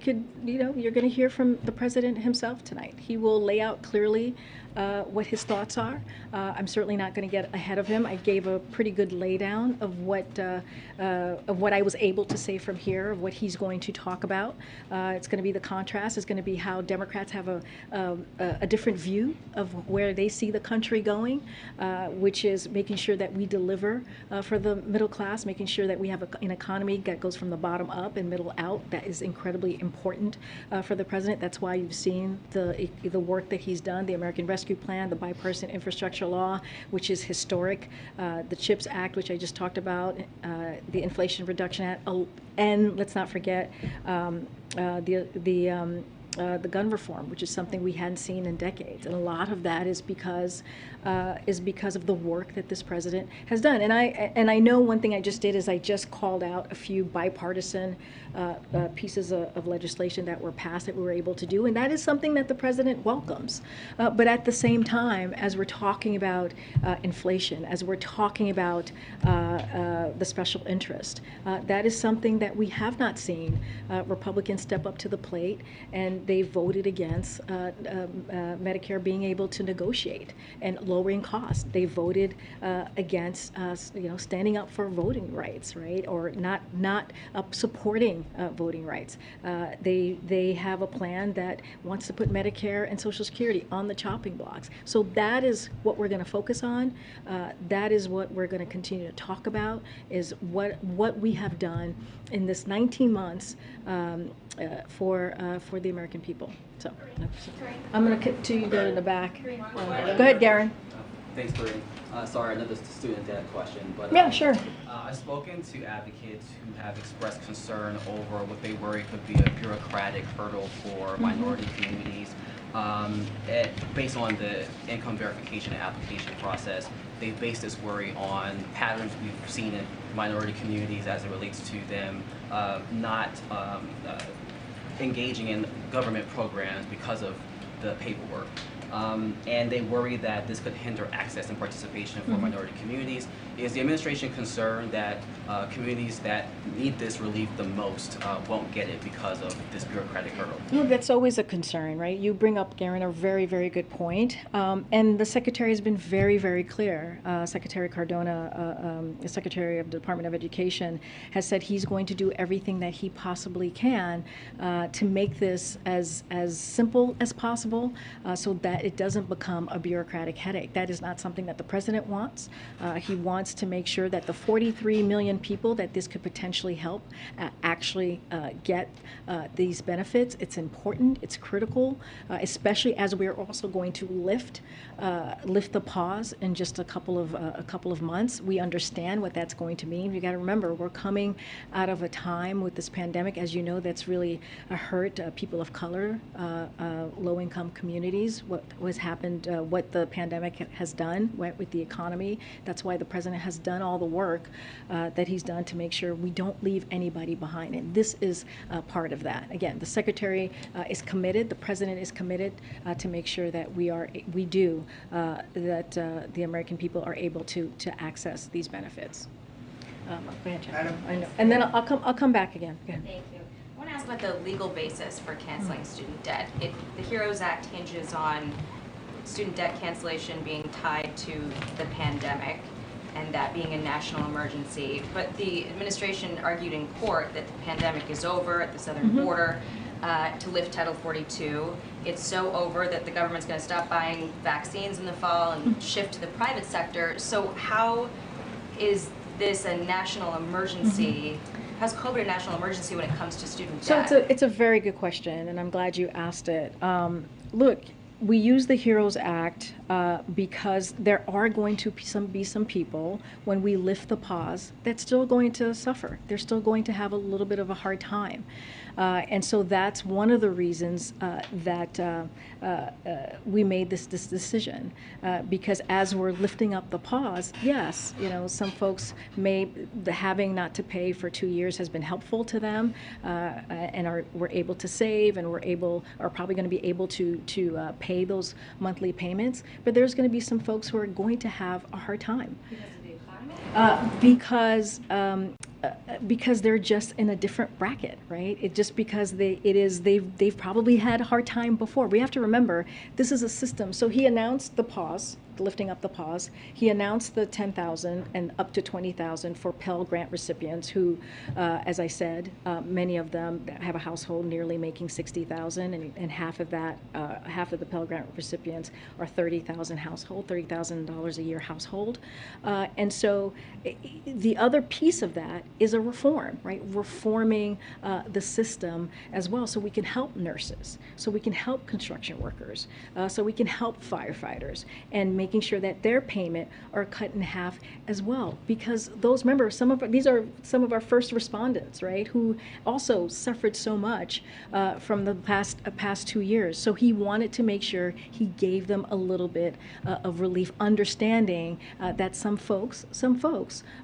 could, you're going to hear from the president himself tonight. He will lay out clearly what his thoughts are. I'm certainly not going to get ahead of him. I gave a pretty good laydown of what I was able to say from here, of what he's going to talk about. It's going to be the contrast. It's going to be how Democrats have a different view of where they see the country going, which is making sure that we deliver for the middle class, making sure that we have an economy that goes from the bottom up and middle out. That is incredibly important for the president. That's why you've seen the work that he's done, the American Rescue Plan, the bipartisan infrastructure law, which is historic, the CHIPS Act, which I just talked about, the Inflation Reduction Act, and let's not forget the gun reform, which is something we hadn't seen in decades, and a lot of that is because of the work that this president has done. And I know one thing I just did is I just called out a few bipartisan pieces of legislation that were passed that we were able to do, and that is something that the president welcomes. But at the same time, as we're talking about inflation, as we're talking about the special interest. That is something that we have not seen Republicans step up to the plate, and they voted against Medicare being able to negotiate and lowering costs. They voted against standing up for voting rights, right, or not supporting voting rights. They have a plan that wants to put Medicare and Social Security on the chopping blocks. So that is what we're going to focus on. That is what we're going to continue to talk about, is what we have done in this 19 months for the American people. So I'm going to go to the back. Go ahead, Garen. Thanks, Karine. Sorry, another student debt question, but yeah, sure. I've spoken to advocates who have expressed concern over what they worry could be a bureaucratic hurdle for minority communities. Based on the income verification and application process, they base this worry on patterns we've seen in minority communities as it relates to them not engaging in government programs because of the paperwork. And they worry that this could hinder access and participation for minority communities. Is the administration concerned that communities that need this relief the most won't get it because of this bureaucratic hurdle? No, that's always a concern, right? You bring up, Garen, a very, very good point. And the Secretary has been very, very clear. Secretary Cardona, the Secretary of the Department of Education, has said he's going to do everything that he possibly can to make this as simple as possible so that it doesn't become a bureaucratic headache. That is not something that the President wants. He wants to make sure that the 43 million people that this could potentially help actually get these benefits. It's important, it's critical, especially as we're also going to lift the pause in just a couple of months. We understand what that's going to mean. You got to remember, we're coming out of a time with this pandemic, as you know, that's really hurt people of color, low-income communities. What the pandemic has done with the economy. That's why the President has done all the work that he's done to make sure we don't leave anybody behind. And this is part of that. Again, the Secretary is committed, the President is committed to make sure that that the American people are able to access these benefits. Go ahead, Jeff. I know. And then I'll come back again. Thank you. I want to ask about the legal basis for canceling student debt. The HEROES Act hinges on student debt cancellation being tied to the pandemic and that being a national emergency. But the administration argued in court that the pandemic is over at the southern border to lift Title 42. It's so over that the government's going to stop buying vaccines in the fall and shift to the private sector. So how is this a national emergency? How's COVID a national emergency when it comes to student debt? So it's a very good question, and I'm glad you asked it. Look, we use the HEROES Act because there are going to be some people, when we lift the pause, that's still going to suffer. They're still going to have a little bit of a hard time. And so that's one of the reasons that we made this decision. Because as we're lifting up the pause, yes, some folks having not to pay for 2 years has been helpful to them, and we're able to save, and are probably going to be able to pay those monthly payments. But there's going to be some folks who are going to have a hard time. Because they're just in a different bracket, right? They've probably had a hard time before. We have to remember, this is a system. So he announced the pause, lifting up the pause. He announced the $10,000 and up to $20,000 for Pell Grant recipients who, as I said, many of them have a household nearly making $60,000, and half of the Pell Grant recipients are $30,000 a year household. And so the other piece of that is a reform, right? Reforming the system as well, so we can help nurses, so we can help construction workers, so we can help firefighters, and making sure that their payment are cut in half as well. Because remember, these are some of our first respondents, right, who also suffered so much from the past 2 years. So he wanted to make sure he gave them a little bit of relief, understanding that some folks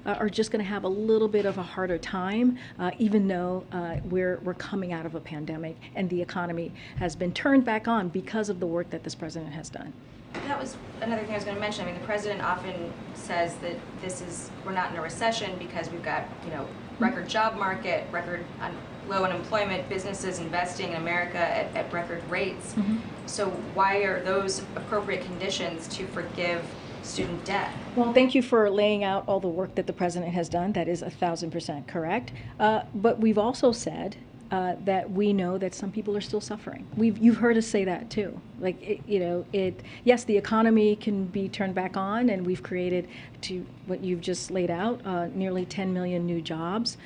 are just going to have a little bit of a harder time, even though we're coming out of a pandemic and the economy has been turned back on because of the work that this president has done. That was another thing I was going to mention. I mean, the president often says that we're not in a recession because we've got, record job market, record low unemployment, businesses investing in America at record rates. So why are those appropriate conditions to forgive student debt? Well, thank you for laying out all the work that the president has done. That is 1,000% correct. But we've also said that we know that some people are still suffering. You've heard us say that too. Like, yes, the economy can be turned back on, and we've created, to what you've just laid out, nearly 10 million new jobs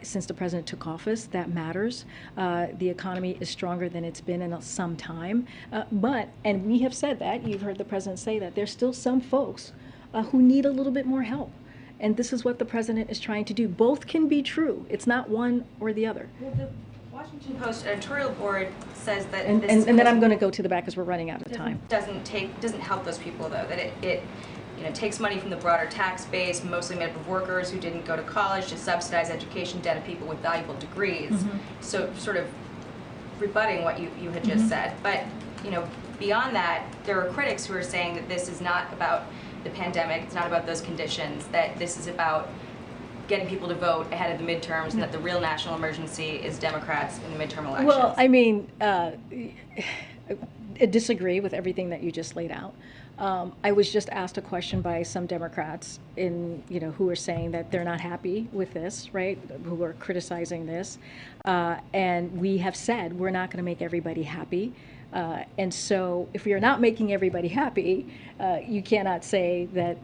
since the president took office. That matters. The economy is stronger than it's been in some time. And we have said that, you've heard the president say that, there's still some folks who need a little bit more help. And this is what the president is trying to do. Both can be true. It's not one or the other. Well, the Washington Post editorial board says that and then I'm going to go to the back because we're running out of time. Doesn't help those people, though. That it takes money from the broader tax base, mostly made up of workers who didn't go to college, to subsidize education debt of people with valuable degrees. So sort of rebutting what you had just said. But beyond that, there are critics who are saying that this is not about the pandemic, it's not about those conditions, that this is about getting people to vote ahead of the midterms, and that the real national emergency is Democrats in the midterm elections. Well, I mean, I disagree with everything that you just laid out. I was just asked a question by some Democrats who are saying that they're not happy with this, right? Who are criticizing this. And we have said we're not going to make everybody happy. And so if we are not making everybody happy, you cannot say that,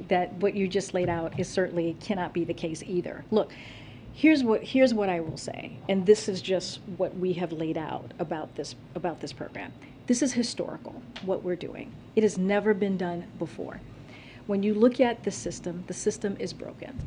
that what you just laid out is certainly cannot be the case either. Look, here's what I will say, and this is just what we have laid out about this program. This is historical, what we're doing. It has never been done before. When you look at the system is broken.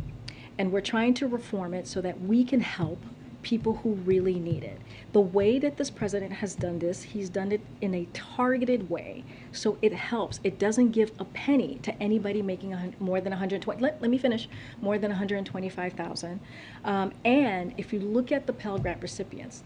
And we're trying to reform it so that we can help people who really need it. The way that this president has done this, he's done it in a targeted way, so it helps. It doesn't give a penny to anybody making more than 120. Let me finish. More than 125,000. And if you look at the Pell Grant recipients,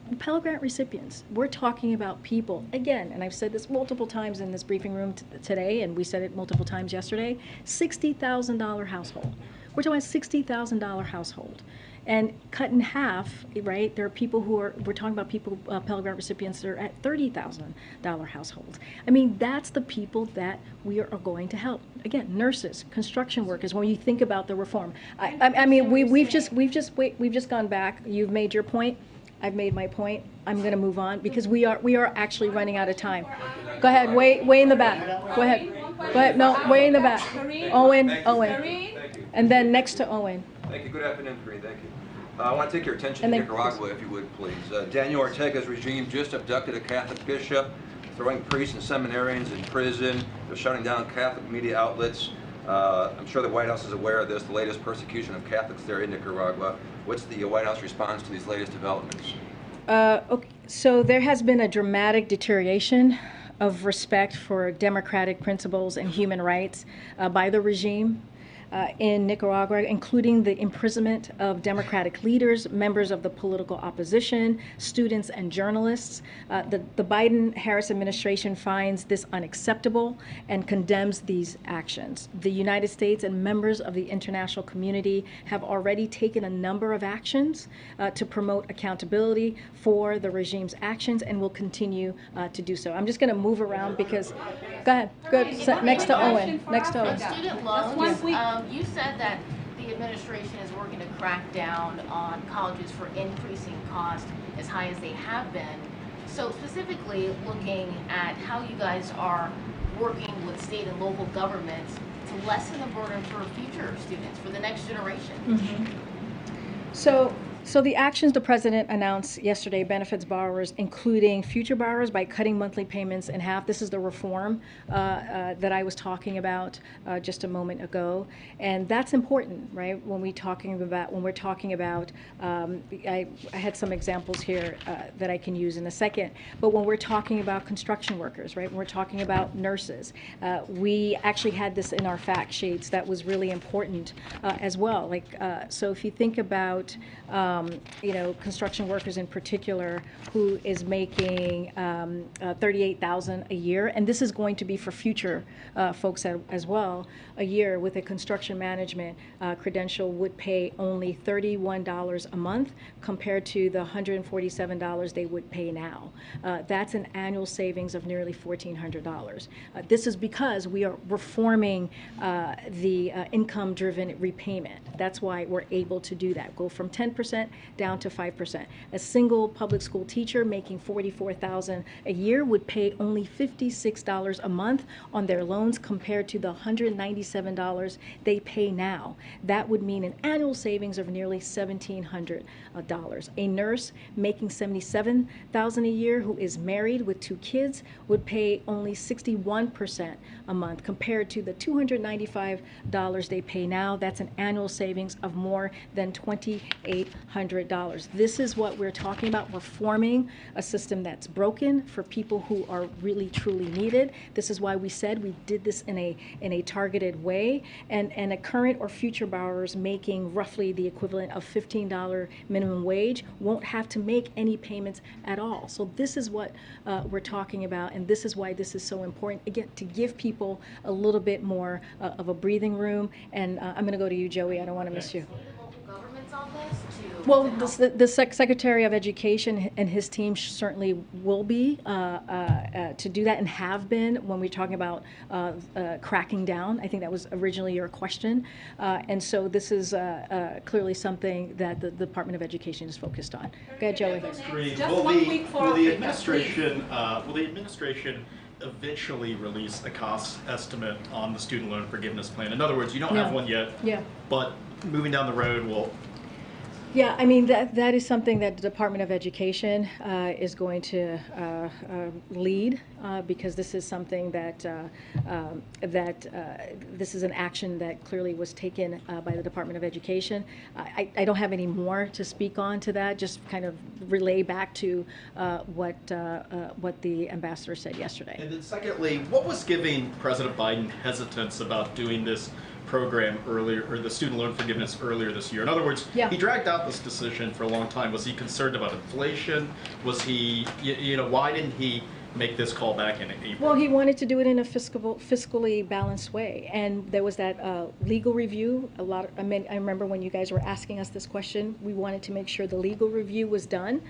we're talking about people, again, and I've said this multiple times in this briefing room today, and we said it multiple times yesterday, $60,000 household. We're talking about $60,000 household. And cut in half, right? There are people we're talking about people, Pell Grant recipients that are at $30,000 households. I mean, that's the people that we are going to help. Again, nurses, construction workers. When you think about the reform, I mean, we've just gone back. You've made your point. I've made my point. I'm going to move on because we are actually running out of time. Go ahead, way in the back. Go ahead. No, way in the back. Owen, and then next to Owen. Thank you. Good afternoon, Karine. Thank you. I want to take your attention to Nicaragua, if you would, please. Daniel Ortega's regime just abducted a Catholic bishop, throwing priests and seminarians in prison. They're shutting down Catholic media outlets. I'm sure the White House is aware of this, the latest persecution of Catholics there in Nicaragua. What's the White House response to these latest developments? Okay. So there has been a dramatic deterioration of respect for democratic principles and human rights by the regime in Nicaragua, including the imprisonment of democratic leaders, members of the political opposition, students, and journalists. The Biden-Harris administration finds this unacceptable and condemns these actions. The United States and members of the international community have already taken a number of actions to promote accountability for the regime's actions and will continue to do so. I'm just going to move around because, go ahead, good. Next to Owen. Student loans. You said that the administration is working to crack down on colleges for increasing costs as high as they have been. So specifically looking at how you guys are working with state and local governments to lessen the burden for future students, for the next generation. So the actions the president announced yesterday benefits borrowers, including future borrowers, by cutting monthly payments in half. This is the reform that I was talking about just a moment ago, and that's important, right? When we're talking about, I had some examples here that I can use in a second. But when we're talking about construction workers, right? When we're talking about nurses, we actually had this in our fact sheets that was really important as well. So if you think about construction workers in particular, who is making $38,000 a year, and this is going to be for future folks as well. A year with a construction management credential would pay only $31 a month compared to the $147 they would pay now. That's an annual savings of nearly $1,400. This is because we are reforming the income-driven repayment. That's why we're able to do that. Go from 10% down to 5%. A single public school teacher making $44,000 a year would pay only $56 a month on their loans compared to the $197 they pay now. That would mean an annual savings of nearly $1,700. A nurse making $77,000 a year who is married with 2 kids would pay only 61% a month compared to the $295 they pay now. That's an annual savings of more than $2,800. This is what we're talking about, reforming a system that's broken for people who are really truly needed. This is why we said we did this in a targeted way, and a current or future borrowers making roughly the equivalent of $15 minimum wage won't have to make any payments at all. So this is what we're talking about, and this is why this is so important, again, to give people a little bit more of a breathing room. And I'm going to go to you, Joey. I don't want to miss you. Governments on this to Well, help? the Secretary of Education and his team certainly will be to do that, and have been when we're talking about cracking down. I think that was originally your question. And so this is clearly something that the Department of Education is focused on. Go ahead, Joey. Thanks, Karine. Just Will 1 the, week for will the Africa, administration eventually release a cost estimate on the student loan forgiveness plan? In other words, you don't No. have one yet, Yeah. but moving down the road will. Yeah, I mean, that is something that the Department of Education is going to lead, because this is something that this is an action that clearly was taken by the Department of Education. I don't have any more to speak on to that, just kind of relay back to what the ambassador said yesterday. And then secondly, what was giving President Biden hesitance about doing this program earlier, or the student loan forgiveness earlier this year? In other words, Yeah. he dragged out this decision for a long time. Was he concerned about inflation? Was he, why didn't he make this call back in April? Well, he wanted to do it in a fiscally balanced way, and there was that legal review. I remember when you guys were asking us this question, we wanted to make sure the legal review was done.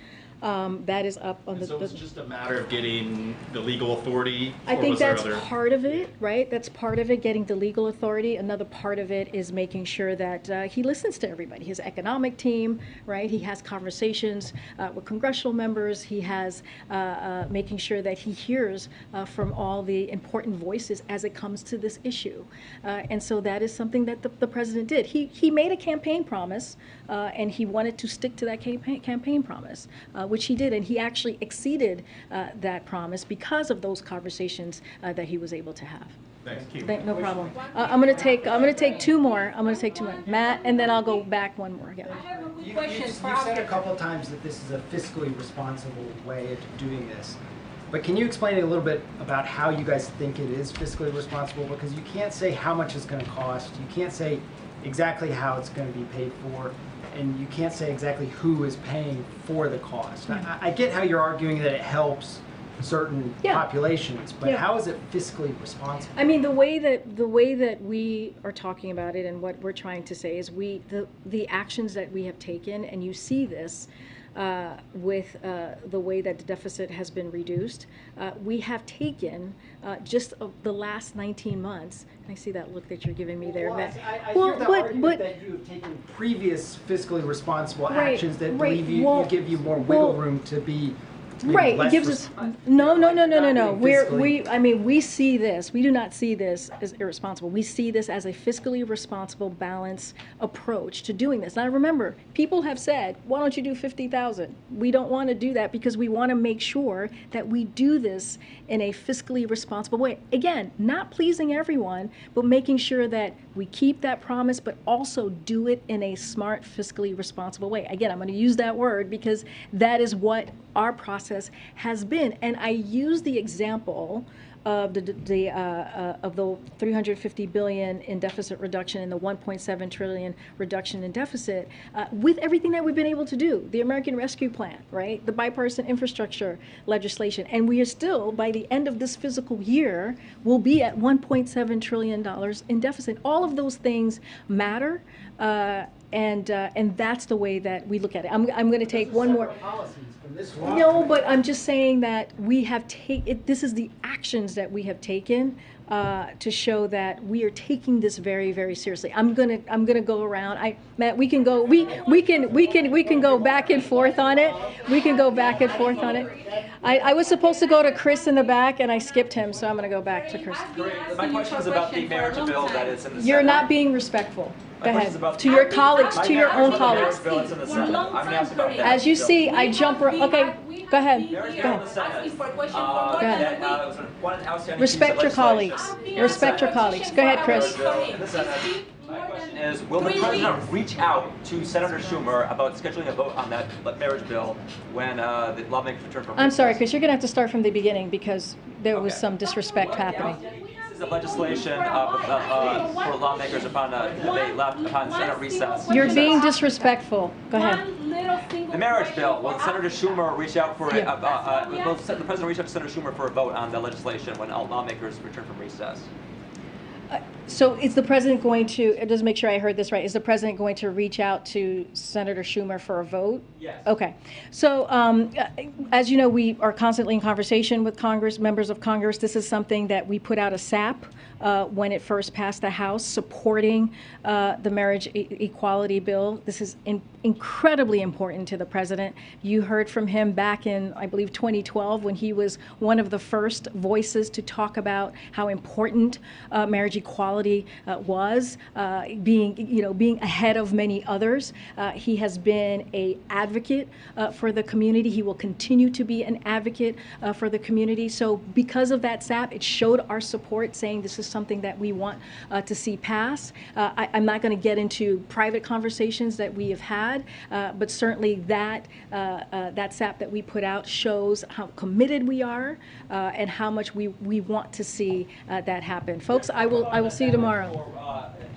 That is up on So it's just a matter of getting the legal authority? I or think was there that's other- part of it, right? That's part of it, getting the legal authority. Another part of it is making sure that he listens to everybody. His economic team, right? He has conversations with congressional members. He has making sure that he hears from all the important voices as it comes to this issue. And so that is something that the president did. He made a campaign promise, and he wanted to stick to that campaign promise, which he did, and he actually exceeded that promise because of those conversations that he was able to have. Thank you. No problem. I'm going to take 2 more. I'm going to take 2 more. Matt, and then I'll go back 1 more. Yeah. You said a couple of times that this is a fiscally responsible way of doing this. But can you explain a little bit about how you guys think it is fiscally responsible? Because you can't say how much it's going to cost. You can't say exactly how it's going to be paid for. And you can't say exactly who is paying for the cost. I get how you're arguing that it helps certain populations, but how is it fiscally responsible? I mean, the way that we are talking about it and what we're trying to say is the actions that we have taken, and you see this with the way that the deficit has been reduced. We have taken just the last 19 months. I see that look that you're giving me there, Matt. I hear the argument that you have taken previous fiscally responsible actions that leave you, give you more wiggle room to be Right, it gives us, no. We see this, we do not see this as irresponsible. We see this as a fiscally responsible, balanced approach to doing this. Now remember, people have said, why don't you do 50,000? We don't want to do that because we want to make sure that we do this in a fiscally responsible way. Again, not pleasing everyone, but making sure that we keep that promise, but also do it in a smart, fiscally responsible way. Again, I'm going to use that word because that is what our process has been. And I use the example of the 350 billion in deficit reduction and the 1.7 trillion reduction in deficit, with everything that we've been able to do, the American Rescue Plan, right, the bipartisan infrastructure legislation, and we are still, by the end of this fiscal year, will be at $1.7 trillion in deficit. All of those things matter, and that's the way that we look at it. I'm going to take one more. No, but I'm just saying that we have this is the actions that we have taken to show that we are taking this very, very seriously. I'm gonna go around. Matt, we can go go back and forth on it. We can go back and forth on it. I was supposed to go to Chris in the back and I skipped him, so I'm gonna go back to Chris. My question is about the marriage bill that is in the Senate. You're not being respectful. Go ahead. To your colleagues, to your own colleagues. As you see, I jump. Okay, go ahead. Go ahead. Respect your colleagues. Respect your colleagues. Go ahead, Chris. My question is, will the president reach out to Senator Schumer about scheduling a vote on that marriage bill when the lawmakers return from? I'm sorry, Chris. You're going to have to start from the beginning because there was some disrespect happening. This is the legislation for lawmakers upon they left upon Senate recess. You're being disrespectful. Go ahead. The marriage bill. Will Senator Schumer reach out for will the president reach out to Senator Schumer for a vote on the legislation when lawmakers return from recess? So is the president going to, just make sure I heard this right, is the president going to reach out to Senator Schumer for a vote? Yes. Okay. So as you know, we are constantly in conversation with Congress, members of Congress. This is something that we put out a SAP when it first passed the House, supporting the marriage equality bill. This is incredibly important to the president. You heard from him back in, I believe, 2012, when he was one of the first voices to talk about how important marriage equality was, being ahead of many others. He has been an advocate for the community. He will continue to be an advocate for the community. So because of that SAP, it showed our support, saying this is something that we want to see pass. I'm not going to get into private conversations that we have had, but certainly that SAP that we put out shows how committed we are and how much we want to see that happen. Folks, I will see you tomorrow.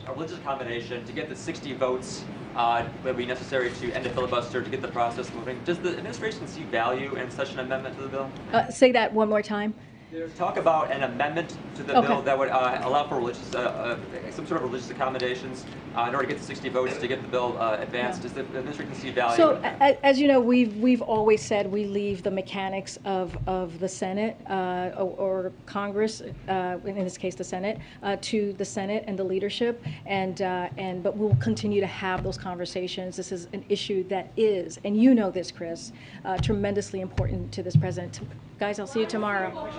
A religious combination to get the 60 votes would be necessary to end a filibuster to get the process moving. Does the administration see value in such an amendment to the bill? Say that one more time. There's talk about an amendment to the bill that would allow for religious, some sort of religious accommodations in order to get the 60 votes to get the bill advanced. Does the administration see value? So, as you know, we've always said we leave the mechanics of the Senate or Congress, in this case the Senate, to the Senate and the leadership, but we'll continue to have those conversations. This is an issue that is, and you know this, Chris, tremendously important to this president. Guys, I'll see you tomorrow.